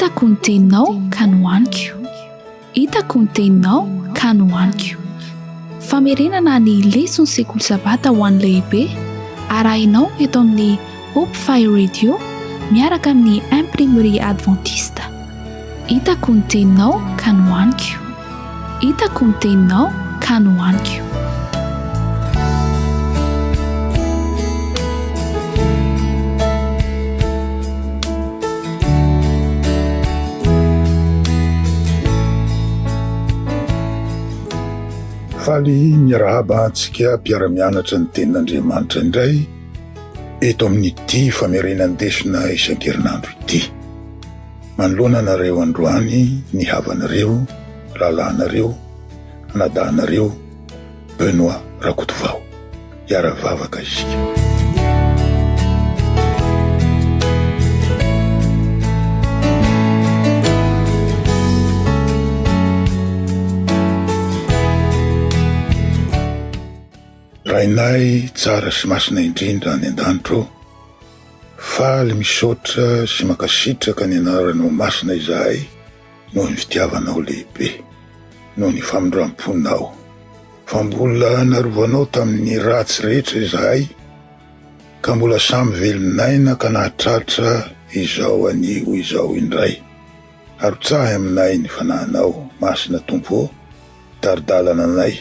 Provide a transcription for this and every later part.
hitako ny teninao ka nohaniko, hitako ny teninao ka nohaniko. Famerenana ny lesona sekoly sabata ho an'ny lehibe arahinao eto amin'ny Hope Fire Radio miaraka amin'ny imprimerie adventiste. Hitako ny teninao ka nohaniko, hitako ny teninao ka nohaniko. Faly miarahaba antsika mpiara-mianatra ny tenin'Andriamanitra indray eto amin'ity famerenan-desina isan-kerinandro ity. Manoloana anareo androany ny havanareo, rahalanareo, anadahanareo Benoît Rakotovao. Iaravavaka isika. Rainay tsara sy masina indrindra ny an-danitro, faly misaotra sy makasitraka ny anaranao masina izahay noho ny fitiavanao lehibe, noho ny famindram-ponao, fa mbola narovanao tamin'ny ratsy rehetra izahay, ka mbola samy velon'aina ka nahatratra izao anio izao indray. Arotsahy aminay ny fanahinao masina Tompo, taridalana anay,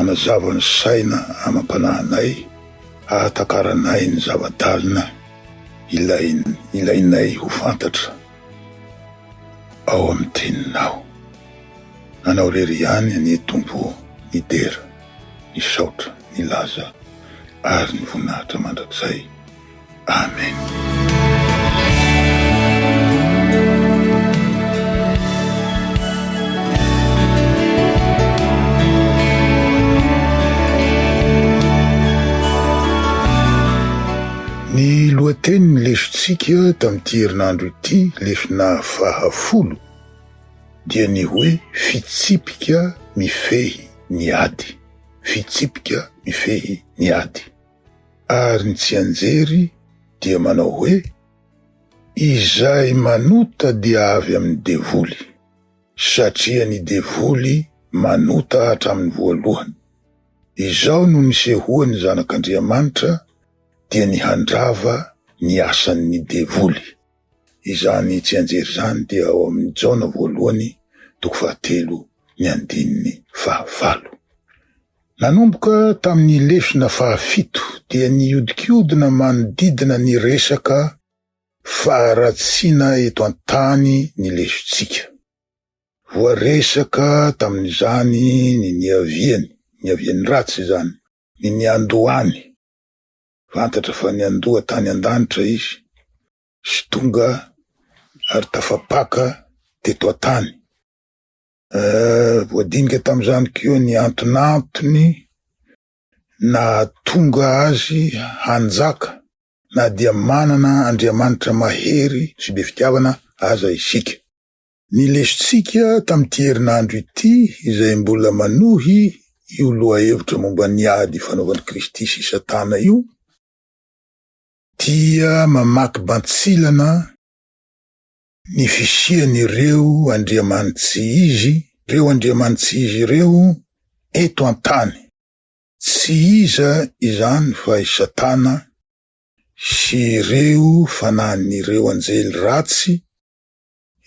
anazava ny saina amam-panahinay, ahatakaranay ny zavadalina ilainay ho fantatra ao amin'ny teninao. Anao rery ihany ny Tompo, ny dera, ny saotra, ny laza ary ny voninahitra mandrakizay. Amen. Ny lohateny ny lesontsika tamin'ity herinandro ity, lesona 10, dia ny hoe fitsipika mifehy ny ady. Fitsipika mifehy ny ady. Ary ny tsy anjery dia manao hoe izay manota dia avy amin'ny devoly, satria ny devoly manota hatramin'ny voalohany. Izao no nisehoan'ny zanak'Andriamanitra dia ny handrava ny asan'ny devoly. Izany tsy anjery zany dia ao amin'ny Jona 1:7-9. Nanomboka tamin'ny lesona 7 dia niodikodina manodidina ny resaka faharatsiana eto an-tany ny lesontsika. Voaresaka tamin'izany ny niaviany ratsy zany, ny niandohany. Fantatra fa ny andoha tany an-danitra izy, sy tonga ary tafapaka teto an-tany. Voadinika tamin'izany keo ny antonantony na tonga azy hanjaka, na dia manana Andriamanitra mahery sy be fitiavana aza isika. Ny lesontsika tamin'ity herinandro ity izay mbola manohy io loha-hevitra momba ny ady fanaovan'i Kristy sy Satana io, dia mamaky bantsilana ny fisian'ireo andriamanitsy izy, ireo eto an-tany. Tsy iza izany fa i Satana sy ireo fanan'ireo anjely ratsy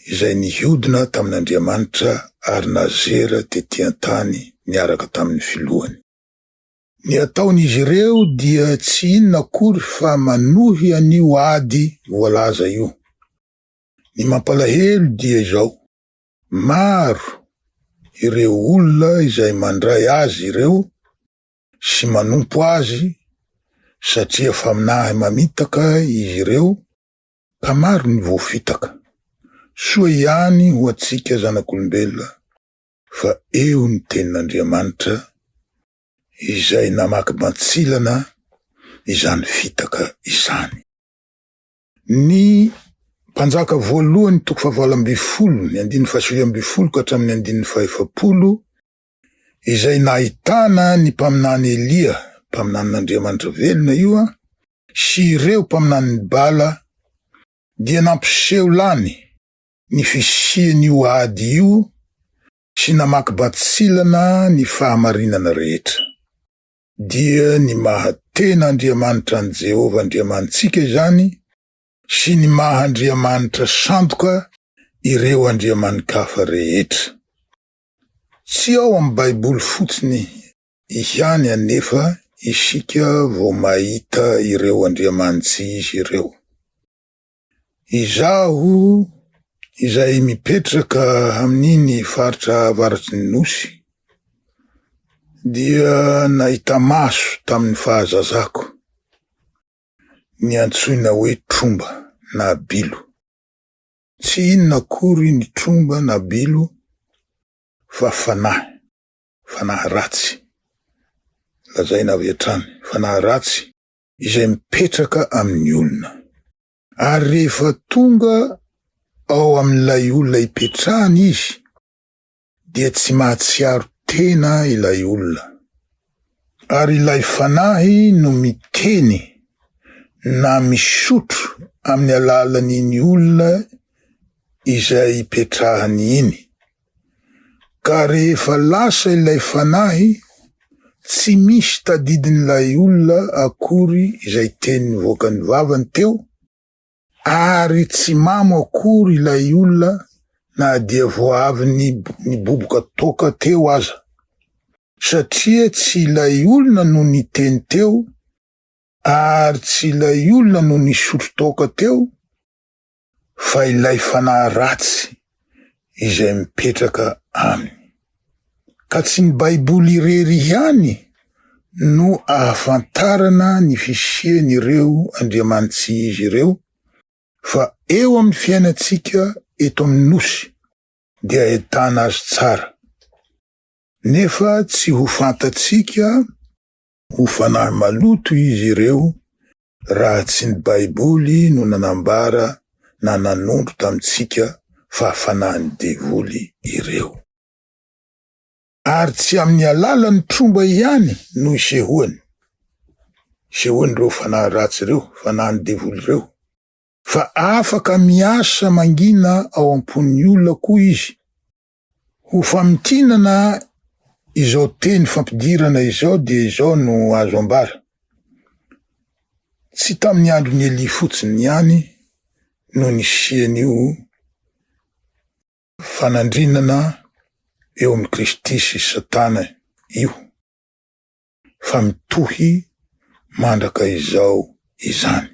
izay nihodina tamin'Andriamanitra ary nazera tetỳ an-tany niaraka tamin'ny filohany. Ny ataon'izy ireo dia tsy inona akory fa manohy an'io ady voalaza io. Ny mampalahelo dia izao, maro ireo olona izay mandray azy ireo sy manompo azy satria faminahy mamitaka izy ireo, ka maro ny voafitaka. Soa ihany ho antsika zanak'olombelona fa eo ny tenin'Andriamanitra izay namaky bantsilana izany fitaka izany. Ny mpanjaka voalohany 12, ny 120 ka hatramin'ny 170, izay nahitana ny mpaminany Elia, mpaminan'Andriamanitra velona io, sy ireo mpaminan'ny Bala, dia nampiseho lany ny fisian'io ady io sy namaky batsilana ny fahamarinana rehetra, dia ny mahatena Andriamanitra an Jehova Andriamanitsika izany sy ny maha-Andriamanitra sandoka ireo andriamanikafa rehetra. Tsy ao amin'ny Baiboly fotsiny ihany anefa isika vao mahita ireo andriamanitsy izy ireo. Izaho izay mipetraka amin'iny faritra avaratry ny nosy dia nahita maso tamin'ny fahazazako ny antsoina hoe tromba na bilo. Tsy inona akory ny tromba na bilo fa fanahy ratsy, lazaina avy hatrany, fanahy ratsy izay mipetraka amin'ny olona. Ary rehefa tonga ao amin'ilay olona ipetrahany izy, dia tsy mahatsiaro tena ilay olona. Ary ilay fanahy no miteny na misotro amin'ny alalan'iny olona izay ipetrahany iny. Ka rehefa lasa ilay fanahy, tsy misy tadidin'ilay olona akory izay teny nivoaka ny vavany teo, ary tsy mamo akory ilay olona na dia vao avy niboboka toka teo aza, satria tsy ilay olona no niteny teo, ary tsy ilay olona no nisotro toka teo, fa ilay fanahy ratsy izay mipetraka aminy. Ka tsy ny Baiboly irery ihany no ahafantarana ny fisian'ireo andriamanitsy izy ireo, fa eo amin'ny fiainantsika eto amin'ny nosy dia ahitana azy tsara. Nefa tsy ho fantatsika ho fanahy maloto izy ireo raha tsy ny Baiboly no nanambara na nanondro tamitsika fa fanahin'ny devoly ireo. Ary tsy amin'ny alalan'ny tromba ihany no isehoany reo fanahy ratsy reo, fanahin'ny devoly reo, fa afaka miasa mangina ao am-pon'ny olona koa izy, ho famitinana izao teny fampidirana izao dia izao no azo ambara. Tsy tamin'ny andro ny Eli fotsiny ihany no nisian'io fanandrinana eo amin'ny Kristy sy Satana io, fa mitohy mandraka izao izany,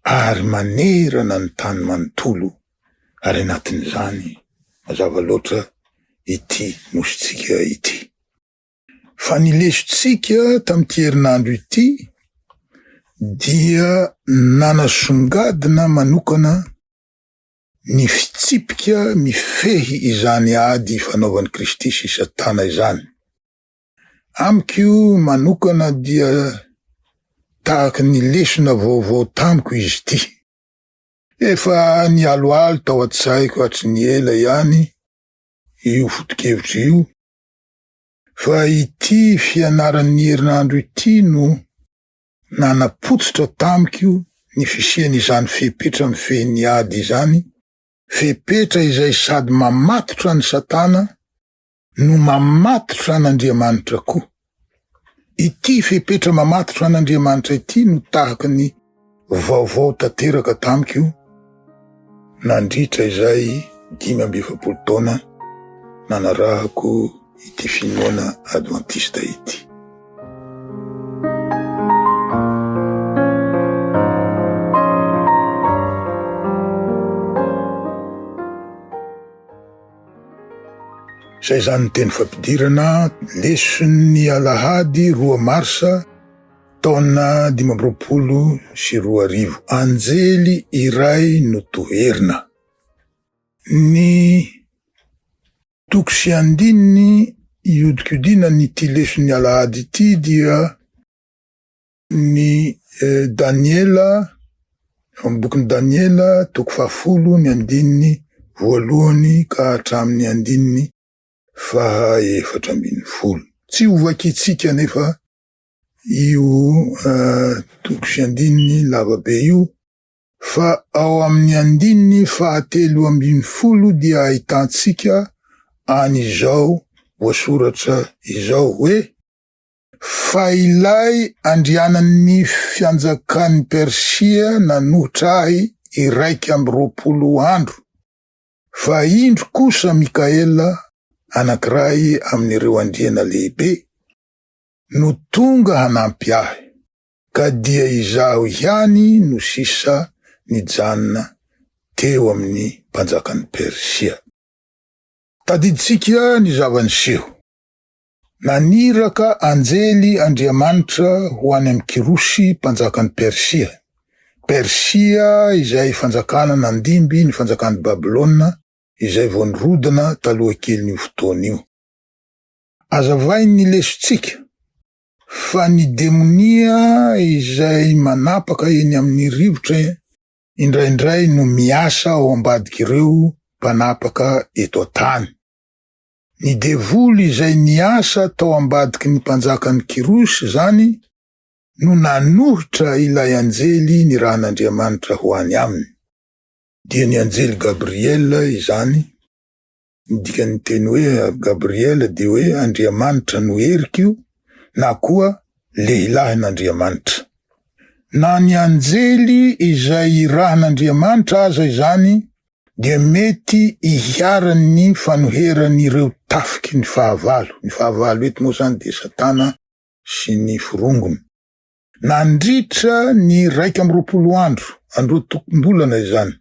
ary manerana ny tany manontolo, ary anatin'izany mazava loatra ity nositsika ity. Fa ny lesontsika tamin'ity herinandro ity dia nanasongadina manokana ny fitsipika mifehy izany ady fanaovan'i Kristy sy Satana izany. Amiko manokana dia tahaka ny lesona vaovao tamiko izy ity. Efa ny aloalo tao an-tsaiko hatry ny ela ihany io foto-kevitro io, fa ity fianaran'ny herinandro ity no nanapotsitra tamiko ny fisian'izany fepetra mifehy ady izany, fepetra izay sady mamatotra ny Satana no mamatotra an'Andriamanitra koa. Ity fepetra mamatotra an'Andriamanitra ity no tahaka ny vaovao tanteraka tamiko nandritra izay 5 taona nanarahako ity finoana adventista ity. Zay zany teny fampidirana leson'ny Alahady 2 Marsa taona 2024. Anjely iray no toherina. Ny toko sy andininy iodikodina nyity leson'ny Alahady ity dia ny Daniela, amin'ny bokin'ny Daniela toko 10 ny andininy 1 ka hatramin'ny andininy 4. Tsy ovakitsika nefa io toko sy andininy lavabe io, Fa ao amin'ny andininy 3:30 dia ahitantsika an'izao voasoratra izao hoe: fa ilay andrianan'ny fianjakan'ny Persia nanohitra ahy 220 andro, fa indro kosa Mikaela anankiray amin'ireo andriana lehibe no tonga hanampy ahy, ka dia izaho ihany no sisa nijanona teo amin'ny mpanjakan'ny Persia. Tadiditsika ny zava-niseho. Naniraka anjely Andriamanitra ho any amin'ny Kirosy mpanjakan'ny Persia. Persia izay fanjakana nandimby ny fanjakan'ny Babilôna izay vao nirodana taloha kelin'io fotoana io. Azavainy ny lesontsika fa ny demonia izay manapaka eny amin'ny rivotra indraindray no miasa ao ambadik'ireo mpanapaka eto an-tany. Ny devoly izay niasa tao ambadiky ny mpanjakan'ny Kirosy zany no nanohitra ilay anjely ny rahan'Andriamanitra ho any aminy. Dia ny anjely Gabriela izany, dikan'ny teny hoe Gabriela dia hoe Andriamanitra no erik'io, na koa lehilahin'Andriamanitra. Na ny anjely izay rahan'Andriamanitra aza izany dia mety ihiaran'ny fanoheran'ireo tafiky ny fahavalo. Ny fahavalo eto moa zany dia Satana sy ny firongony. Nandritra ny 120 andro, andro tokom-bolana izany,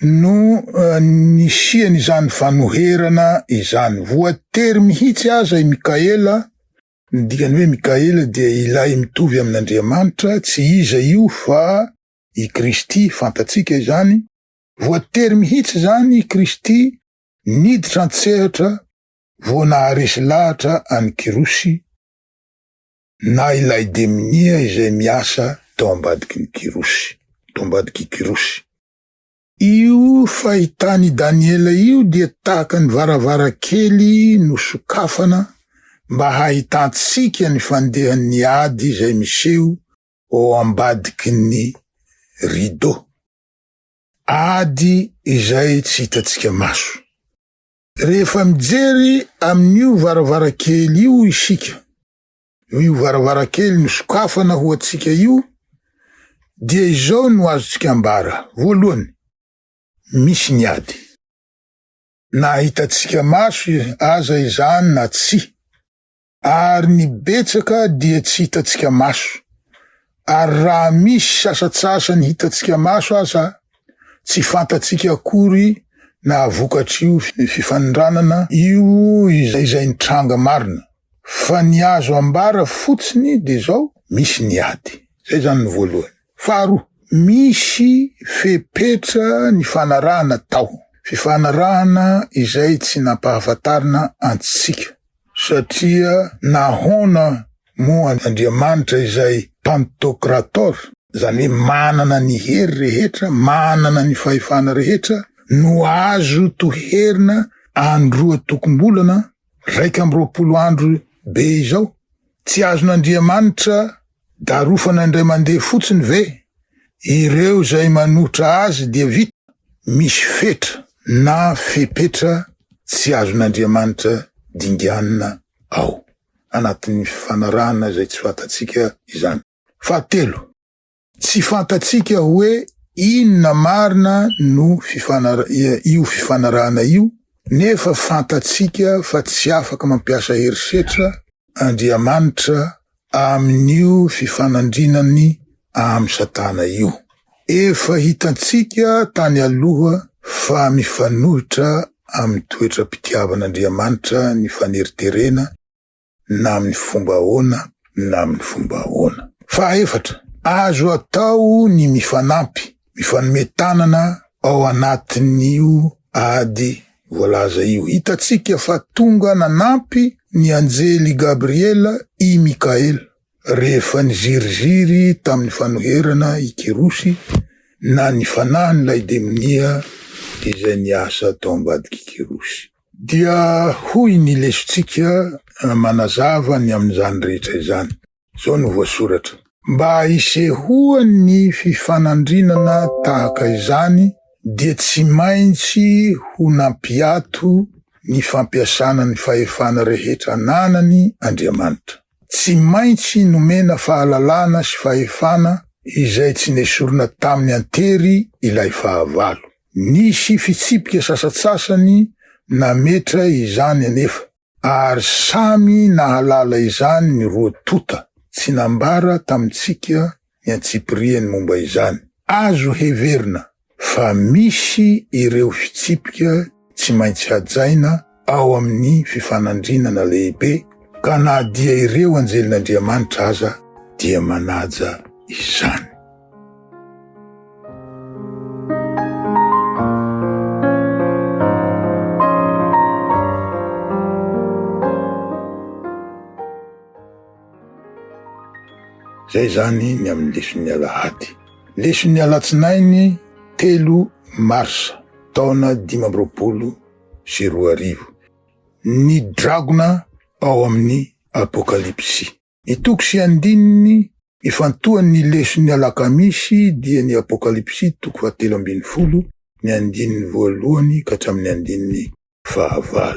no nisiany izany fanoherana izany. Voatery mihitsy aza i Mikaela, dikany hoe Mikaela dia ilay mitovy amin'Andriamanitra, tsy iza io fa i Kristy, fantatsika izany. Voatery mihitsy zany i Kristy niditra an-tsehatra vo naharesy lahatra any Kirosy, na ilay demonia izay miasa tao ambadiky ny Kirosy, tao ambadiky Kirosy. Io fahitany Daniela io dia tahaka ny varavarakely nosokafana mba hahitantsika ny fandehan'ny ady izay miseho ao ambadiky ny rideau. Ady izay tsy hitatsika maso. Rehefa mijery amin'io varavarakely io isika, io varavarakely nosokafana ho atsika io, dia izao no azontsika ambara. Voalohany, misy ny ady. Na hitatsika maso aza izany na tsy, ary ny betsaka dia tsy hitatsika maso. Ary raha misy sasatsasany hitatsika maso aza, tsy fantatsika akory na vokatrio fifanindranana io izay nitranga marina. Fa ny azo ambara fotsiny dia zao, misy ny ady. Zay zany ny voalohany. Faharoa, misy fepetra ny fanarahana tao. Fifanarahana izay tsy nampahafantarina antsika. Satria nahona moa Andriamanitra izay Pantokrator, zany hoe manana ny hery rehetra, manana ny fahefana rehetra, no azo toherina androa tokom-bolana, 120 andro be izao. Tsy azon'Andriamanitra darofana indray mandeha fotsiny ve? Ireo zay manohitra azy dia vita. Misy fetra na fepetra tsy azon'Andriamanitra dinganina ao anatin'ny fanarahana zay tsy fantatsika izany. Fahatelo, tsy fantatsika hoe inona marina no io fifanarahana io, nefa fantatsika fa tsy afaka mampiasa herisetra Andriamanitra amin'io fifanandrinany amin'ny Satana io. Efa hitantsika tany aloha fa mifanohitra amin'ny toetra-pitiavan'Andriamanitra ny faneriterena na amin'ny fomba ahoana na amin'ny fomba ahoana. Fahaefatra, azo atao ny mifanampy, mifanometanana ao anatin'io ady voalaza io. Hitatsika fa tonga nanampy ny anjely Gabriela i Mikaela rehefa niziriziry tamin'ny fanoherana i Kirosy na ny fanahany lay demonia izay niasa tao ambadiky Kirosy. Dia hoy ny lesontsika manazava ny amin'izany rehetra izany. Zao no voasoratra. Mba isehoany fifanandrinana tahaka izany dia tsy maintsy ho nampiato ny fampiasana ny fahefana rehetra ananany Andriamanitra. Tsy maintsy nomena fahalalana sy fahefana izay tsy nesorina tamin'ny antery ilay fahavalo. Nisy fitsipika sasatsasany nametra izany anefa, ary samy nahalala izany ny roa tota. Tsy nambara tamitsika ny antsipiriany momba izany. Azo heverina fa misy ireo fitsipika tsy maintsy hajaina ao amin'ny fifanandrinana lehibe, ka na dia ireo anjelin'Andriamanitra aza dia manaja izany. Zay zany ny amin'ny leson'ny Alahady. Leson'ny Alatsinainy 3 Marsa taona 2024. Ny dragona ao amin'ny Apokalipsy. Ny toko sy andininy ifantohan'ny leson'ny Alakamisy dia ny Apokalipsy toko 7:10, ny andininy 1 ka hatramin'ny andininy 9.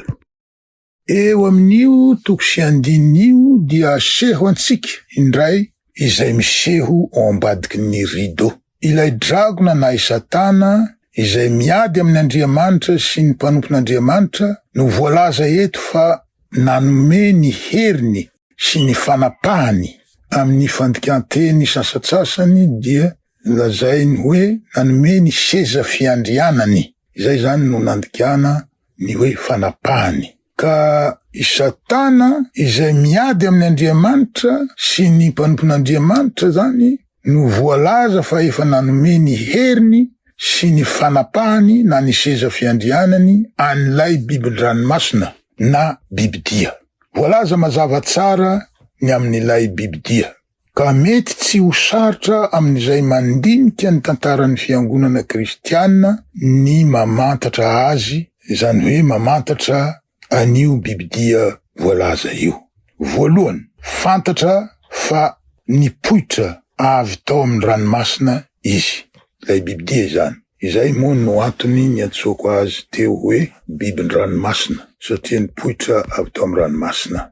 Eo amin'io toko sy andininy dia aseho antsika indray izay miseho ao ambadiky ny rideau. Ilay dragona na i Satana izay miady amin'ny Andriamanitra sy ny mpanompon'Andriamanitra no voalaza eto fa nanome ny heriny sy ny fanapahany. Amin'ny fandikanteny sasatsasany dia lazainy hoe nanome ny seza fiandrianany. Izay zany no nandikana ny hoe fanapahany. Ka i Satana izay miady amin'ny Andriamanitra sy ny mpanompon'Andriamanitra zany no voalaza fa efa nanome ny heriny sy ny fanapahany na ny seza fiandrianany an'ilay bibi-dranomasina na bibidia. Voalaza mazava tsara ny amin'ilay bibidia. Ka mety tsy ho sarotra amin'izay mandinika ny tantaran'ny fiangonana kristianina ny mamantatra azy, izany hoe mamantatra an'io bibidia voalaza io. Voalohany, fantatra fa nipoitra avy tao amin'ny ranomasina izy, ilay bibidia zany. Izay moa no antony niantsoko azy teo hoe bibin-dranomasina, satria nipoitra avy tao amin'ny ranomasina.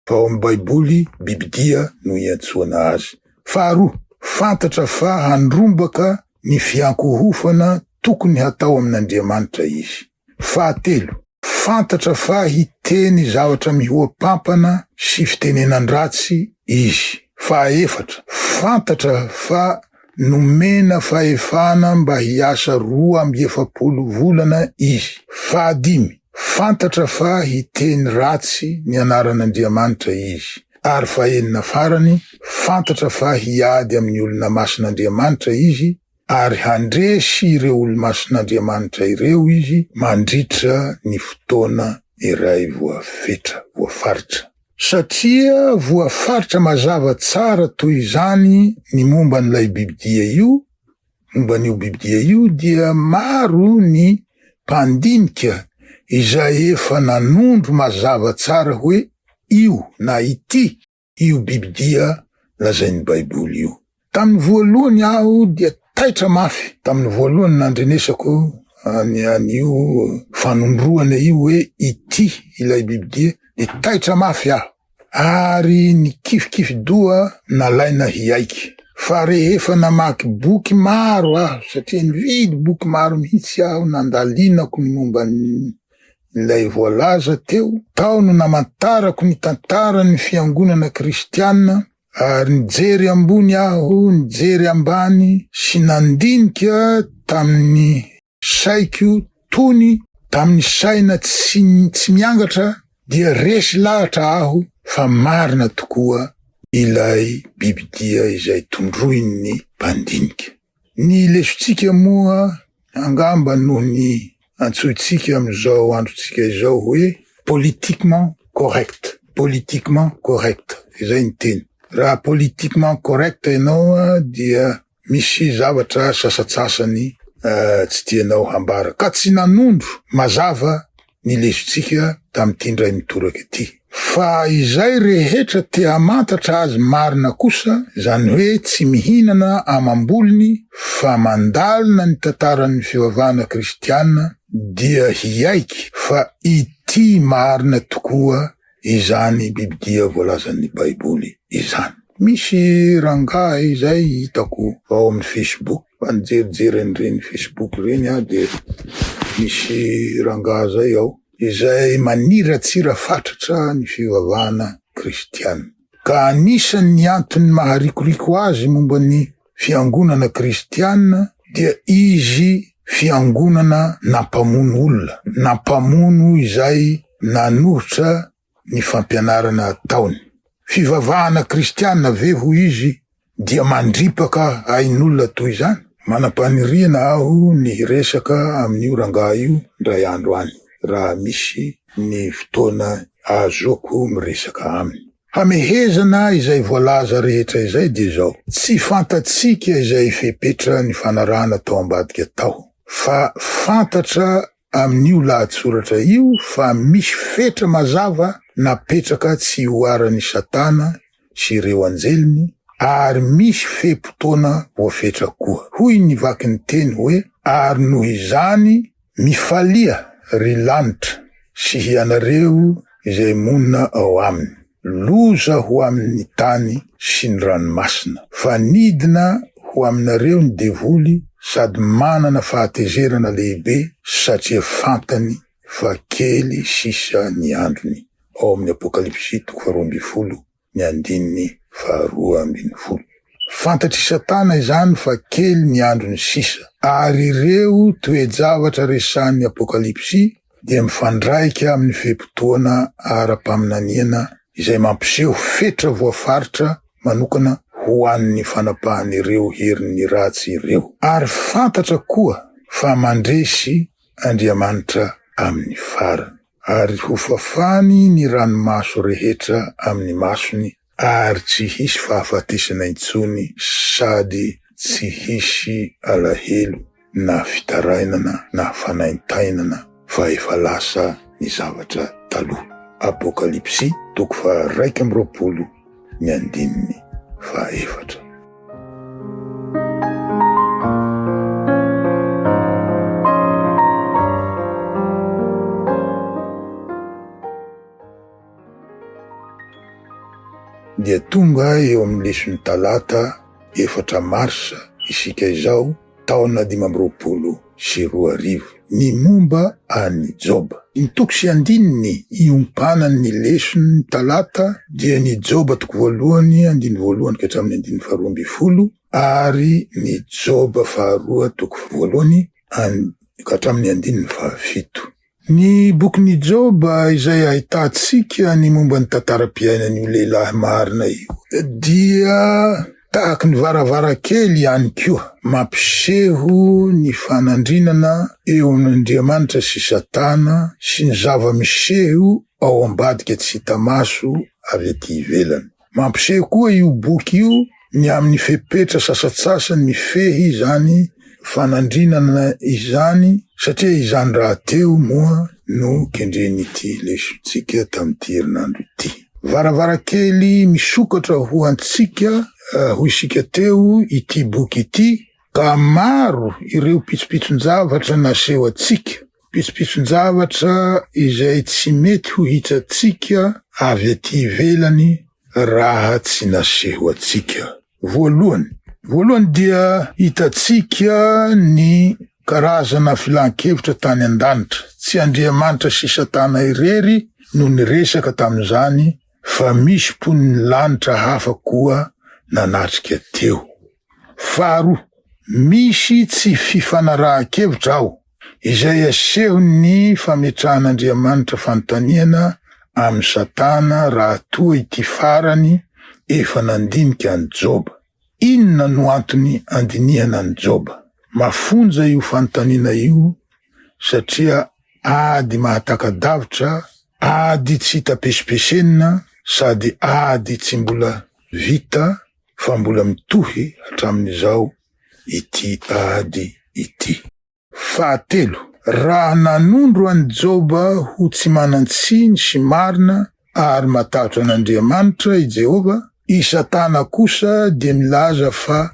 Fa ao amin'ny Baiboly, bibidia no iantsoana azy. Faharoa, fantatra fa handrombaka ny fiankohofana tokony hatao amin'Andriamanitra izy. Fahatelo, fantatra fa hiteny zavatra mihoapampana sy fitenenan-dratsy izy. Fahaefatra, fantatra fa nomena fahefana mba hiasa 12 volana izy. Fahadimy, fantatra fa hiteny ratsy ny anaran'Andriamanitra izy. Ary fahenina farany, fantatra fa hiady amin'ny olona masin'Andriamanitra izy, ary handresy ireo olona masin'Andriamanitra ireo izy mandritra ny fotoana iray voafaritra. Satria voafaritra mazava tsara toy izany ny momba n'ilay bibidia io, momba n'io bibidia io dia maro ny mpandinika izay efa nanondro mazava tsara hoe io na ity, io bibidia lazain'ny Baiboly io. Tamin'ny voalohany aho dia taitra mafy. Tamin'ny voalohany nandrenesako an'io fanondroana io hoe ity ilay bibidia, de taitra mafy aho. Ary ny kifikify-doa nalaina hiaiky. Fa rehefa namaky boky maro aho, satria nividy boky maro mihitsy aho, nandalinako ny momba ilay voalaza teo, tao no namantarako ny tantaran'ny fiangonana kristianina, ary nijery ambony aho, nijery ambany, sy nandinika tamin'ny saiko tony, tamin'ny saina tsy miangatra, dia resy lahatra aho fa marina tokoa ilay bibidia izay tondroin'ny mpandinika. Ny lesontsika moa angamba noho ny antsointsika amin'izao androntsika izao hoe politiquement correct. Politiquement correct. Izay ny teny. Raha politiquement correct ianao dia misy zavatra sasatsasany tsy tianao hambara. Ka tsy nanondro mazava ny lesontsika tamin'ity ndray mitoraka ity. Fa izay rehetra te hamantatra azy marina kosa, zany hoe tsy mihinana amam-bolony fa mandalina ny tantaran'ny fivavahana kristianina, dia hiaiky fa ity marina tokoa izany bibidia voalazan'ny baiboly izany. Misy rangahy izay hitako ao amin'ny Facebook, fa nijerijery an'ireny Facebook reny de misy rangahy zay ao izay maniratsira fatratra ny fivavahana kristianina. Ka anisan'ny antony maharikoriko azy momba ny fiangonana kristianina dia izy fiangonana nampamono olona, nampamono izay nanohitra ny fampianarana ataony. Fivavahana kristianina ve ho izy dia mandripaka ain'olona toy izany? Manam-paniriana aho ny resaka amin'io rangahy io ndray andro any, raha misy ny fotoana azoko miresaka aminy. Hamehezana izay voalaza rehetra izay dia zao: tsy fantatsika izay fepetra ny fanarahana tao ambadika tao, fa fantatra amin'io lahatsoratra io fa misy fetra mazava napetraka tsy hoaran'ny Satana sy ireo anjeliny, ary misy fe-potoana voafetra koa. Hoy ny vaky ny teny hoe: ary noho izany mifalia ry lanitra sy hianareo izay monina ao aminy, loza ho amin'ny tany sy ny ranomasina, fa nidina ho aminareo ny devoly, sady manana fahatezerana lehibe satria fantany fa kely sisa ny androny. Ao amin'ny Apokalipsy 12:2. Fantatry Satana izany fa kely ny androny sisa, ary ireo toe-javatra resan'ny Apokalipsy dia mifandraika amin'ny fe-potoana ara-paminaniana izay mampiseho fetra voafaritra manokana ho an'ny fanapahan'ireo herin'ny ratsy ireo. Ary fantatra koa fa mandresy Andriamanitra amin'ny farany, ary ho fafany ny ranomaso rehetra amin'ny masony, ary tsy hisy fahafatesana intsony sady tsy hisy alahelo na fitarainana na fanaintainana, fa efa lasa ny zavatra taloha. Apokalipsy 1:2. Dia tonga eo amin'ny leson'ny talata 4 marsa isika izao taona 2020, ny momba any Joba. Ny toko sy andininy iompanan'ny leson'ny talata dia ny Joba 1:1 ka hatramin'ny 2:12, ary ny Joba 2:1 ka hatramin'ny 2:7. Ny bokin'ny Joba izay ahitantsika ny momba ny tantaram-piainan'io lehilahy marina io dia tahaky ny varavarakely ihany koa, mampiseho ny fanandrinana eo amin'Andriamanitra sy Satana sy ny zava-miseho ao ambadika tsy hita maso avy aty ivelany. Mampiseho koa io boky io ny amin'ny fepetra sasatsasany mifehy izany fanandrinana izany, satria izany raha teo moa no kendren'ity lesontsika tamin'ity herinandro ity. Varavarakely misokatra ho antsika ho isika teo ity boky ity, ka maro ireo pitsopitson-javatra naseho atsika, pitsopitson-javatra izay tsy mety ho hitantsika avy aty ivelany raha tsy naseho atsika. Voalohany dia hitatsika ny karazana filan-kevitra tany an-danitra. Tsy Andriamanitra sy Satana irery no niresaka tamin'izany, fa misy pon'ny lanitra hafa koa nanatrika teo. Faharoa, misy tsy fifanarahan-kevitra ao izay aseho ny fametrahan'Andriamanitra fanontaniana amin'ny Satana raha toa ity farany efa nandinika any Joba. Inona no antony andinihana any Joba? Mafonja io fanontaniana io satria ady mahataka-davitra, ady tsy hita pesipesena, sady ady tsy mbola vita fa mbola mitohy hatramin'izao ity ady ity. Fahatelo, raha nanondro any Joba ho tsy manantsiny sy marina ary matahotra an'Andriamanitra i Jehova. I Satana kosa dia milaza fa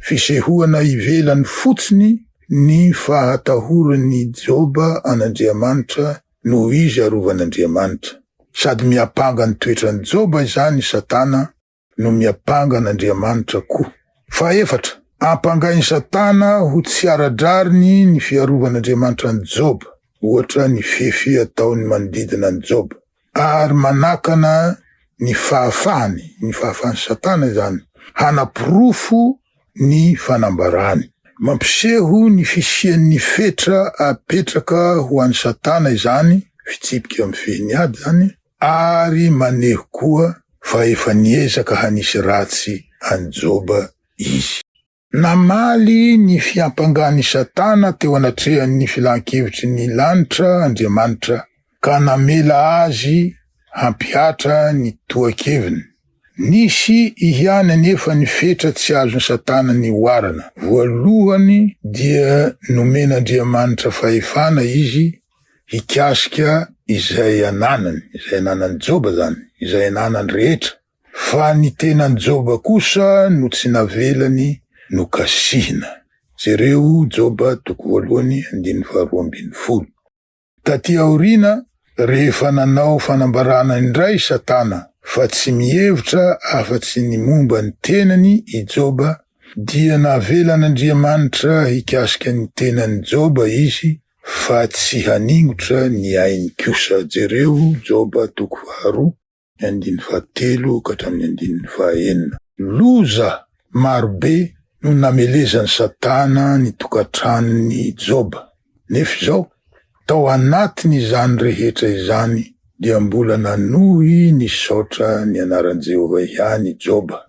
fisehoana ivelany fotsiny ny fahatahorany Joba an'Andriamanitra noho izy arovan'Andriamanitra. Sady miapanga ny toetrany Joba izany Satana no miapanga an'Andriamanitra koa. Faefatra, ampangainy Satana ho tsy aradrariny ny fiarovan'Andriamanitra ny Joba, ohatra ny fefy ataony manodidina ny Joba, ary manakana ny fahafahany Satana izany, hanapirofo ny fanambarany. Mampiseho ny fisian'ny fetra apetraka ho an'ny Satana izany, fitsipika amin'ny fehiny ady zany, ary maneho koa fa efa niezaka hanisy ratsy any Joba izy. Namaly ny fiampangany Satana teo anatrehan'ny filan-kevitry ny lanitra Andriamanitra, ka namela azy hampihatra ny toa-keviny. Nisy ihany anefa ny fetra tsy azony Satana ny oarana. Voalohany dia nomen'Andriamanitra fahefana izy hikasika izay ananany Joba zany, izay ananany rehetra. Fa ny tenany Joba kosa no tsy navelany no kasihina. Jereo Joba 1:12. Taty aorina, rehefa nanao fanambarana indray Satana, fa tsy mihevitra afa-tsy ny momba ny tenany i Joba, dia navelan'Andriamanitra hikasika ny tenany Joba izy, fa tsy haningotra ny ainy kosa. Jereo Joba 2:17-9. Loza marobe no namelezany Satana ny tokantranony Joba. Nefa zao, tao anatiny izany rehetra izany, dia mbola nanohy ny saotra ny anaran Jehova ihany Joba.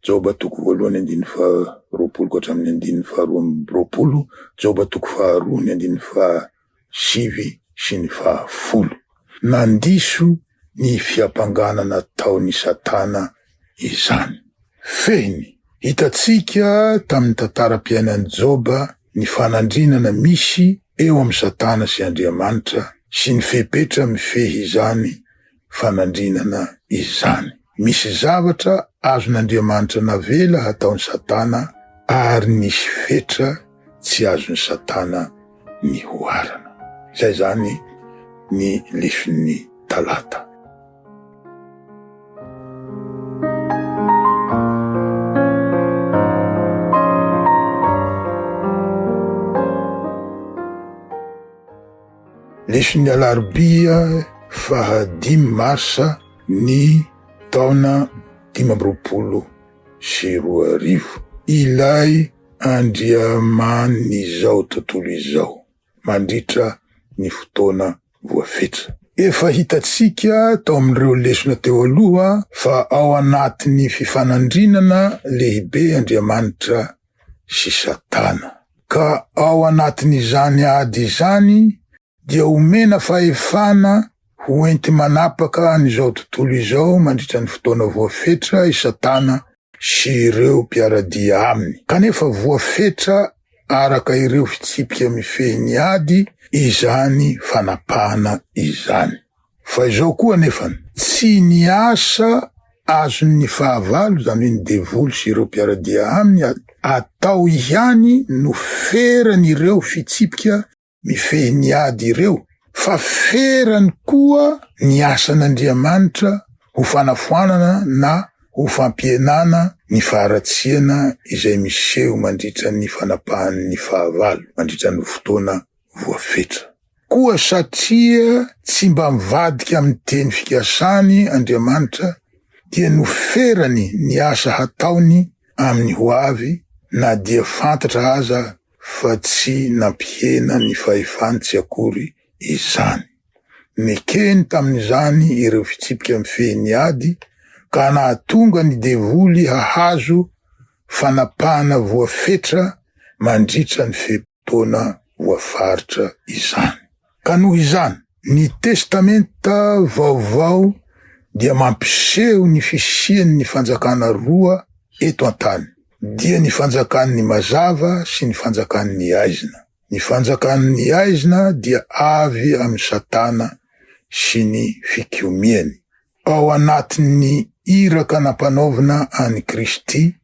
Joba 1:20-20, Joba 2:7-10. Nandiso ny fiampanganana taony Satana izany. Fehiny, hitatsika tamin'ny tantaram-piainan'i Joba ny fanandrinana misy eo amin'ny Satana sy Andriamanitra sy ny fepetra mifehy izany fanandrinana izany. Misy zavatra azon'Andriamanitra navela hataon'ny Satana, ary nisy fetra tsy azon'ny Satana ny hoarana. Zay zany ny leson'ny talata. Leson'ny alarobia 5 marsa ny taona 2022. Ilay andriaman'izao tontolo izao mandritra ny fotoana voafetra. Efa hitatsika tao amin'ireo lesona teo aloha fa ao anatin'ny fifanandrinana lehibe Andriamanitra sy Satana. Ka ao anatin'izany ady izany dia omena fahefana ho enti manapaka an'izao tontolo izao mandritra ny fotoana voafetra i Satana sy ireo mpiaradia aminy. Kanefa voafetra araka ireo fitsipika mifehiny ady izany fanapahana izany. Fa izao koa nefany, tsy niasa azon'ny fahavalo, zany hoe ny devoly sy ireo mpiaradia aminy, atao ihany no ferany ireo fitsipika mifehiny ady ireo, fa ferany koa ny asan'Andriamanitra ho fanafoanana na ho fampienana ny faharatsiana izay miseho mandritra ny fanapahan'ny fahavalo, mandritra ny fotoana voafetra. Koa satria tsy mba mivadika amin'ny teny fikasany Andriamanitra, dia noferany ny asa hataony amin'ny ho avy, na dia fantatra aza fa tsy nampihena ny fahefany tsy akory izany. Mekeny tamin'izany ireo fitsipika mifehiny ady, ka nahatonga ny devoly hahazo fanapahana voafetra mandritra ny fotoana voafaritra izany. Ka noho izany, ny testamenta vaovao dia mampiseho ny fisian'ny fanjakana roa eto an-tany, dia ny fanjakan'ny mazava sy ny fanjakan'ny aizina. Ny fanjakan'ny aizina dia avy amin'ny Satana sy ny fikiomiany, ao anatin'ny iraka nampanaovina any Kristy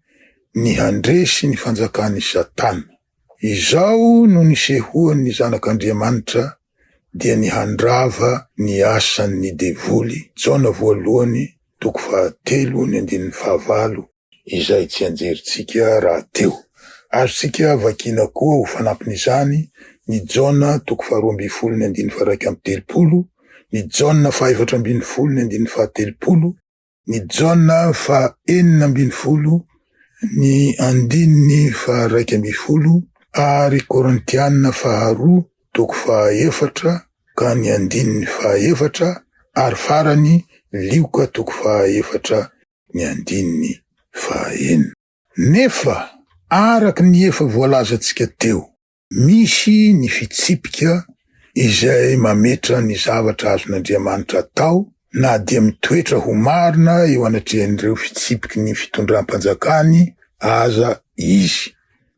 ny handresy ny fanjakan'ny Satana. Izao no nisehoan'ny zanak'Andriamanitra dia ny handrava ny asan'ny devoly. Jaona 1:7-9 izay tsy anjerintsika raha teo. Azontsika vakina koa ho fanampin'izany ny Jaona 2:12-13, ny Jaona 4:12-13, ny Jaona 4:4, ny 1:12, ary Korintianina 2:4 ka ny 1:4, ary farany Lioka 4:4. Nefa araky ny efa voalazantsika teo, misy ny fitsipika izay mametra ny zavatra azon'Andriamanitra atao, na dia mitoetra ho marina eo anatrehan'ireo fitsipiky ny fitondram-panjakany aza izy.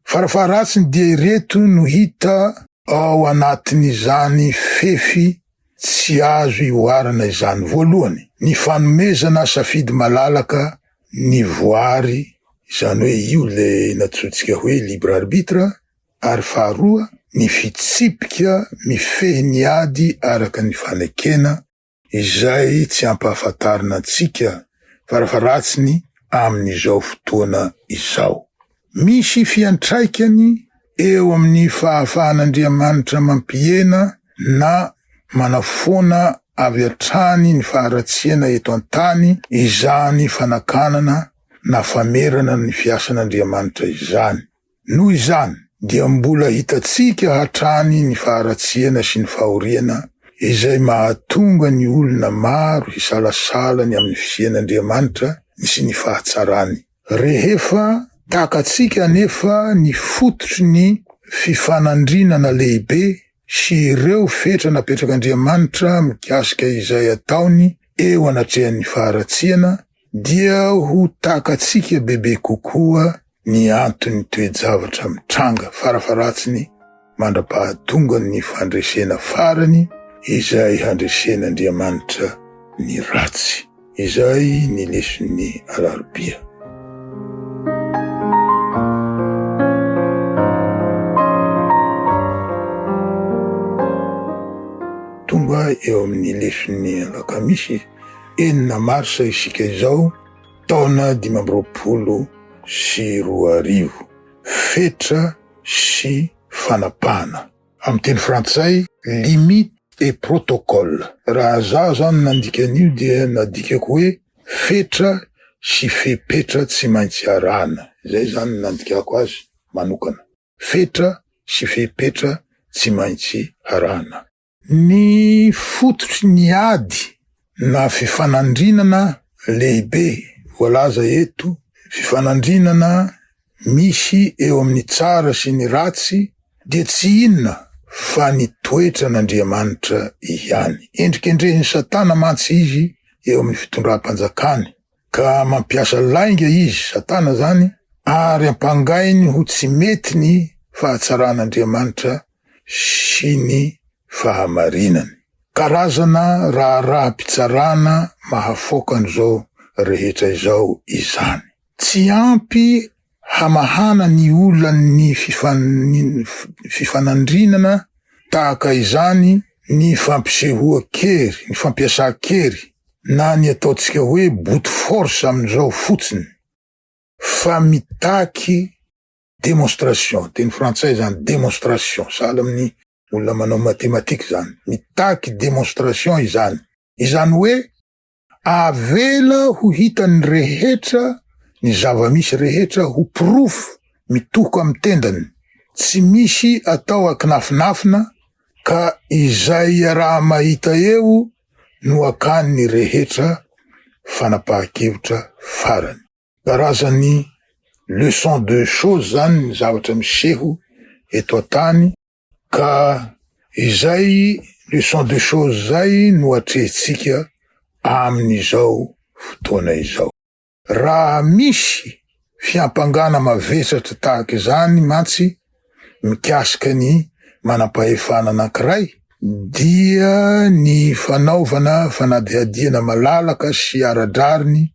Farafaratsiny dia ireto no hita ao anatin'izany fefy tsy azo ioarana izany. Voalohany, ny fanomezana safidy malalaka ny voary, izany hoe io le natsotsika hoe libre arbitre, ary faharoa, ny fitsipika mifehy ny ady araka ny fanekena izay tsy ampahafantarina antsika farafaratsiny amin'izao fotoana izao. Misy fiantraikany eo amin'ny fahafahan'Andriamanitra mampihena na manafoana avy hatrany ny faharatsiana eto an-tany izany fanakanana na famerana ny fiasan'Andriamanitra izany. Noho izany dia mbola hitatsika hatrany ny faharatsiana sy ny fahoriana izay mahatonga ny olona maro hisalasalany amin'ny fisian'Andriamanitra sy ny fahatsarany. Rehefa takatsika nefa ny fototry ny fifanandrinana lehibe sy ireo fetra napetrak'Andriamanitra mikasika izay ataony eo anatrehan'ny faharatsiana, dia ho takatsika bebe kokoa ny antony toe-javatra mitranga farafaratsiny mandra-pahatonga ny fandresena farany izay handresen'Andriamanitra ny ratsy. Izay ny leson'ny alarobia. Tonga eo amin'ny leson'ny alakamisy 9 marsa isika izao, taona 2020, fetra sy fanapana. Amin'ny teny frantsay, limite et protocole. Raha zaho zany nandikan'io dia nadikako hoe fetra sy fepetra tsy maintsy arana. Zay zany nandikako azy manokana. Fetra sy fepetra tsy maintsy arana. Ny fototry ny ady na fifanandrinana lehibe voalaza eto, fifanandrinana misy eo amin'ny tsara sy ny ratsy, dia tsy inona fa ny toetra n'Andriamanitra ihany. Endrikendrehin'ny Satana mantsy izy eo amin'ny fitondram-panjakany, ka mampiasa lainga izy, Satana zany, ary ampangainy ho tsy mety ny fahatsaran'Andriamanitra sy ny fahamarinany. Karazana raha-pitsarana mahafoka an'izao rehetra izao izany. Tsy ampy hamahana ny olany fifanandrinana tahaka izany ny fampisehoa kery, ny fampiasa kery, na ny ataotsika hoe bout force amin'izao fotsiny, fa mitaky démonstration. Teny frantsay zany démonstration, sahala amin'ny olona manao matematika zany. Mitaky démonstration izany. Izany hoe avela ho hitany rehetra, ny zava-misy rehetra ho pirofo mitoka amin'ny tendany. Tsy misy atao akinafinafina, ka izay raha mahita eo no akany rehetra fanapahan-kevitra farany. Karazany leçon de choses zany ny zavatra miseho eto an-tany, ka izay leçon de choses zay no atrehintsika amin'izao fotoana izao. Raha misy fiampangana mavesatra tahaka izany mantsy mikasika ny manam-pahefana anankiray, dia ny fanaovana fanadihadiana malalaka sy aradrariny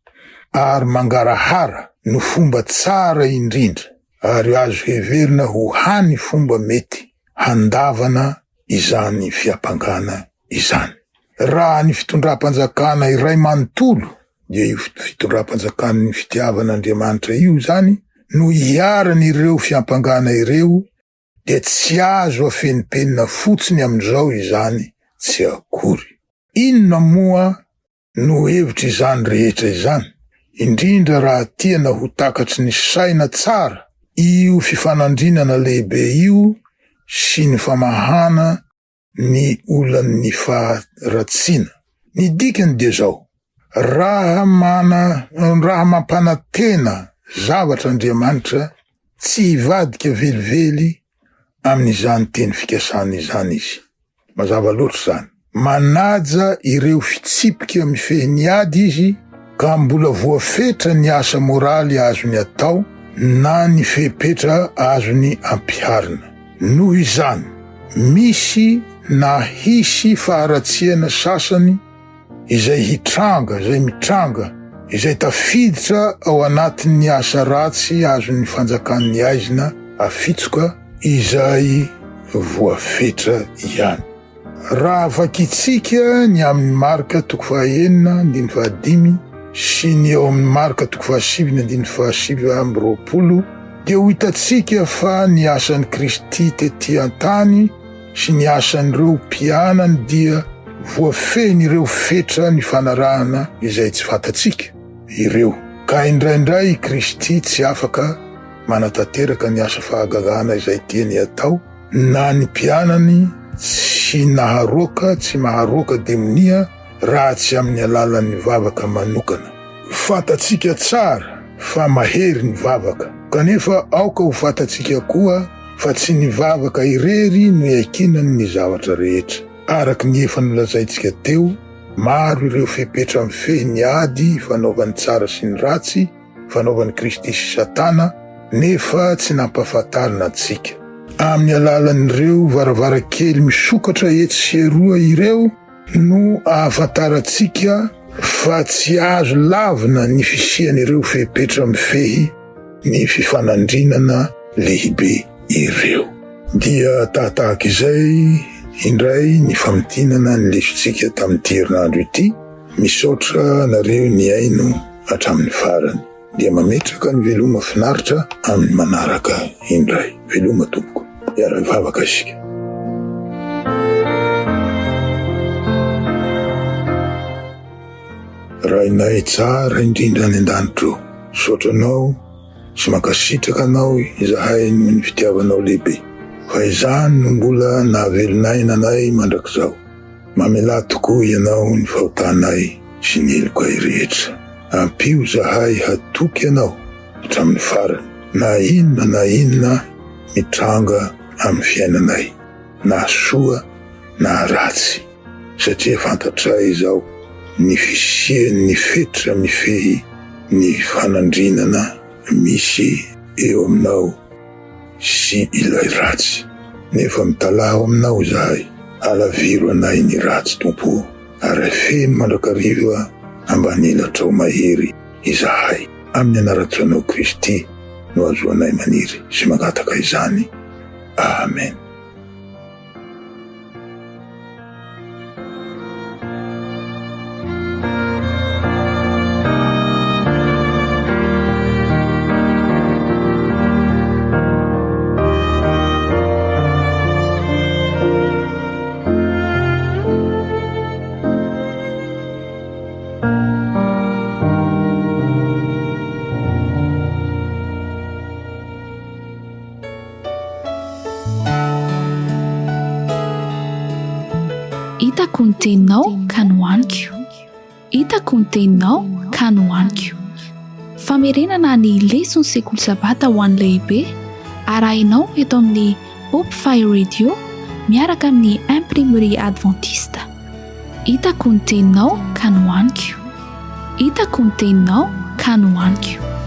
ary mangarahara no fomba tsara indrindra ary azo heverina ho hany fomba mety handavana izany fiampangana izany. Raha ny fitondram-panjakana iray manontolo dia io fitondram-panjakana ny fitiavan'Andriamanitra io zany no iaran'ireo fiampangana ireo dia tsy azo afenipenina fotsiny amin'izao izany tsy akory. Inona moa no hevitra izany rehetra izany? Indrindra raha tiana ho takatry ny saina tsara io fifanandrinana lehibe io sy ny famahana ny olan'ny faharatsiana. Ny dikany dia zao: raha mampanantena zavatra Andriamanitra tsy hivadika velively amin'izany teny fikasana izany izy. Mazava loatra zany. Manaja ireo fitsipika mifehy ady izy ka mbola voafetra ny asa moraly azony atao na ny fepetra azony ampiharina. Noho izany, misy na hisy faharatsiana sasany izay mitranga, izay tafiditra ao anatin'ny asa ratsy azony fanjakan'ny aizina afitsoka izay voafetra ihany. Raha vakitsika ny amin'ny marika 9:5 sy ny eo amin'ny marika 7:7 dia ho hitatsika fa ny asan'ny Kristy tety an-tany sy ny asan'ireo mpianany dia voafehin'ireo fetra ny fanarahana izay tsy fantatsika ireo. Ka indraindray Kristy tsy afaka manatanteraka ny asa fahagagana izay tiany atao, na ny mpianany tsy maharoaka demonia raha tsy amin'ny alalan'ny vavaka manokana. Fantatsika tsara fa mahery ny vavaka, kanefa aoka ho fantatsika koa fa tsy ny vavaka irery no iakinany ny zavatra rehetra. Araky ny efa nolazaitsika teo, maro ireo fepetra mifehy ny ady fanaovan'ny tsara sy ny ratsy, fanaovan'ny Kristy sy Satana, nefa tsy nampahafantarina antsika. Amin'ny alalan'ireo varavarakely misokatra etsy sy eroa ireo no ahafantarantsika fa tsy azo lavina ny fisian'ireo fepetra mifehy ny fifanandrinana lehibe ireo. Dia tahaka izay indray ny famitinana ny lesontsika tamin'ity herinandro ity. Misaotra nareo ny aino hatramin'ny farany. Dia mametraka ny veloma finaritra amin'ny manaraka indray. Veloma tompoko. Iara-mivavaka isika. Rainay tsara indrindra any an-danitro, saotranao sy mankasitraka anao izahay noho ny fitiavanao lehibe. Fa izany no mbola nahavelonay nanay mandrakizao. Mamela tokoa ianao ny fahotanay sy ny heloka rehetra. Ampio zahay hatoky ianao hatramin'ny farany, na inona mitranga amin'ny fiainanay, na soa na ratsy, satria fantatray izao ny fisian'ny fetra mifehy ny fanandrinana misy eo aminao sy ilay ratsy. Nefa mitalaho aminao zahay, alaviro anay ny ratsy tompo, ary feno mandrakariva ambany elatrao mahery izahay. Amin'ny anaratsoanao Kristy no azoanay maniry sy magataka izany. Amen. Hitako ny teninao ka nohaniko. Hitako ny teninao ka nohaniko. Famerenana ny lesona sekoly sabata ho an'ny lehibe arahinao eto amin'ny Hope Fire Radio miaraka amin'ny imprimerie adventiste. Hitako ny teninao ka nohaniko. Hitako ny teninao ka nohaniko.